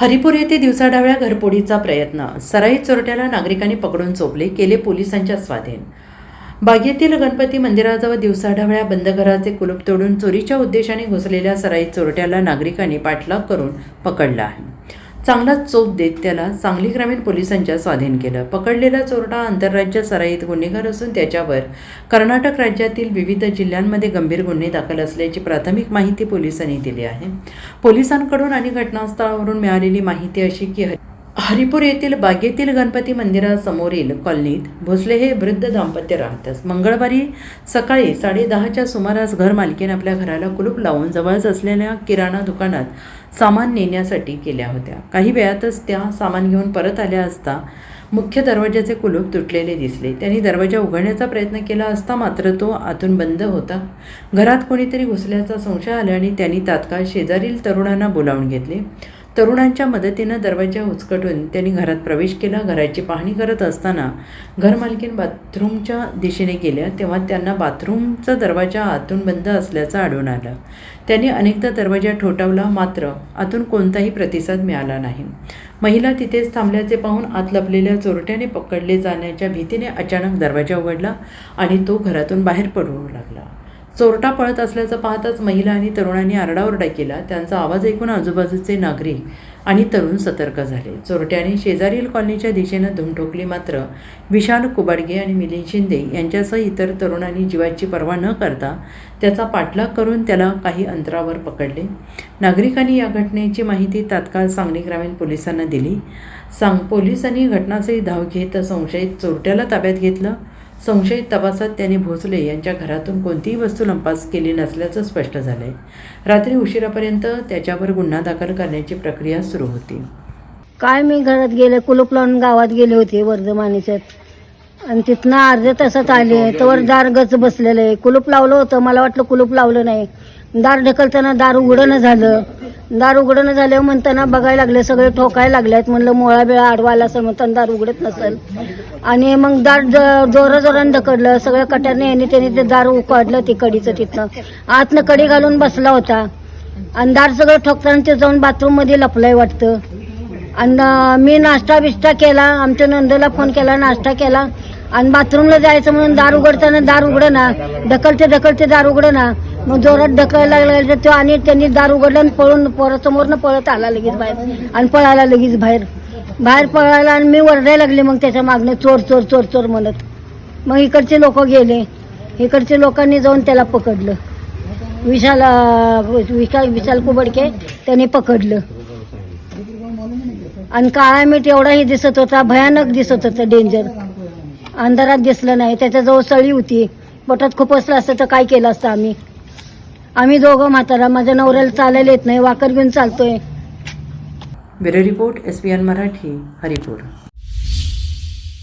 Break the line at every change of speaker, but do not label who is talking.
हरिपूर येथे दिवसाढवळ्या घरफोडीचा प्रयत्न. सराईत चोरट्याला नागरिकांनी पकडून चोपले, केले पोलिसांच्या स्वाधीन. बागेतील गणपती मंदिराजवळ दिवसाढवळ्या बंद घराचे कुलूप तोडून चोरीच्या उद्देशाने घुसलेल्या सराईत चोरट्याला नागरिकांनी पाठलाग करून पकडला आहे. चांगला चोप देत त्याला सांगली ग्रामीण पोलिसांच्या स्वाधीन केलं. पकडलेला चोरटा आंतरराज्य सराईत गुन्हेगार असून त्याच्यावर कर्नाटक राज्यातील विविध जिल्ह्यांमध्ये गंभीर गुन्हे दाखल असल्याची प्राथमिक माहिती पोलिसांनी दिली आहे. पोलिसांकडून आणि घटनास्थळावरून मिळालेली माहिती अशी की हरिपूर येथील बागेतील गणपती मंदिरासमोरील कॉलनीत भोसले हे वृद्ध दाम्पत्य राहतात. मंगळवारी सकाळी 10:30च्या सुमारास घर मालकीन आपल्या घराला कुलूप लावून जवळच असलेल्या किराणा दुकानात सामान नेण्यासाठी गेल्या होत्या. काही वेळातच त्या सामान घेऊन परत आल्या असता मुख्य दरवाजाचे कुलूप तुटलेले दिसले. त्यांनी दरवाजा उघडण्याचा प्रयत्न केला असता मात्र तो आतून बंद होता. घरात कोणीतरी घुसल्याचा संशय आल्याने त्यांनी तात्काळ शेजारील तरुणांना बोलावून घेतले. तरुणांच्या मदतीनं दरवाजा उचकटून त्यांनी घरात प्रवेश केला. घराची पाहणी करत असताना घरमालकीन बाथरूमच्या दिशेने गेल्या तेव्हा त्यांना बाथरूमचा दरवाजा आतून बंद असल्याचं आढळून आलं. त्यांनी अनेकदा दरवाजा ठोठावला मात्र आतून कोणताही प्रतिसाद मिळाला नाही. महिला तिथेच थांबल्याचे पाहून आत लपलेल्या चोरट्याने पकडले जाण्याच्या भीतीने अचानक दरवाजा उघडला आणि तो घरातून बाहेर पडू लागला. चोरटा पळत असल्याचं पाहताच महिला आणि तरुणांनी आरडाओरडा केला. त्यांचा आवाज ऐकून आजूबाजूचे नागरिक आणि तरुण सतर्क झाले. चोरट्याने शेजारील कॉलनीच्या दिशेनं धूम ठोकली मात्र विशाल कुबाडगे आणि मिलिंद शिंदे यांच्यासह इतर तरुणांनी जीवाची पर्वा न करता त्याचा पाठलाग करून त्याला काही अंतरावर पकडले. नागरिकांनी या घटनेची माहिती तात्काळ सांगली ग्रामीण पोलिसांना दिली. पोलिसांनी घटनास्थळी धाव घेत संशयित चोरट्याला ताब्यात घेतलं. संशयित तपासात त्यांनी भोसले यांच्या घरातून कोणतीही वस्तू लंपास केली नसल्याचं स्पष्ट झालंय. रात्री उशिरापर्यंत त्याच्यावर गुन्हा दाखल करण्याची प्रक्रिया सुरू होती.
काय मी घरात गेले, कुलूप लावून गावात गेले होते वर्धमानीच्यात आणि तिथनं अर्ध्या तासात आले तर दार गच बसलेलं आहे. कुलूप लावलं होतं, मला वाटलं कुलूप लावलं नाही. दार ढकलताना दार उघडणं झालं. दार उघडणं झाल्यावर म्हणताना बघायला लागले, सगळे ठोकायला लागलेत. म्हणलं मोळा बिळा आडवायला असं म्हणताना दार उघडत नसेल आणि मग दार जोराने ढकललं. सगळ्या कट्याने यांनी त्यांनी ते दार उकाडलं ते कडीचं. तिथनं आतनं कडी घालून बसला होता आणि दार सगळं ठोकताना ते जाऊन बाथरूममध्ये लपलंय वाटतं. आणि मी नाश्ता बिष्टा केला, आमच्या नंदेला फोन केला, नाश्ता केला आणि बाथरूमला जायचं म्हणून दार उघडताना दार उघडना, ढकलते दार उघडना. मग जोरात ढकलायला लागला तो आणि त्यांनी दार उघडलं आणि पळून समोरनं पळत आला लगेच बाहेर आणि पळायला लगेच बाहेर पळायला आणि मी वरडायला लागले मग त्याच्या मागणं चोर चोर चोर चोर म्हणत. मग इकडचे लोक गेले, इकडच्या लोकांनी जाऊन त्याला पकडलं. विशाल कुबडके त्यांनी पकडलं आणि काळा मीठ एवढाही दिसत होता, भयानक दिसत होतं, डेंजर. अंधारात दिसलं नाही. त्याच्याजवळ सळी होती, पोटात खुपसलं असतं तर काय केलं असतं आम्ही दोघं म्हातारा. माझ्या नवऱ्याला चालायला येत नाही, वाकर घेऊन चालतोय.
Bureau report SBN Marathi, Haripur.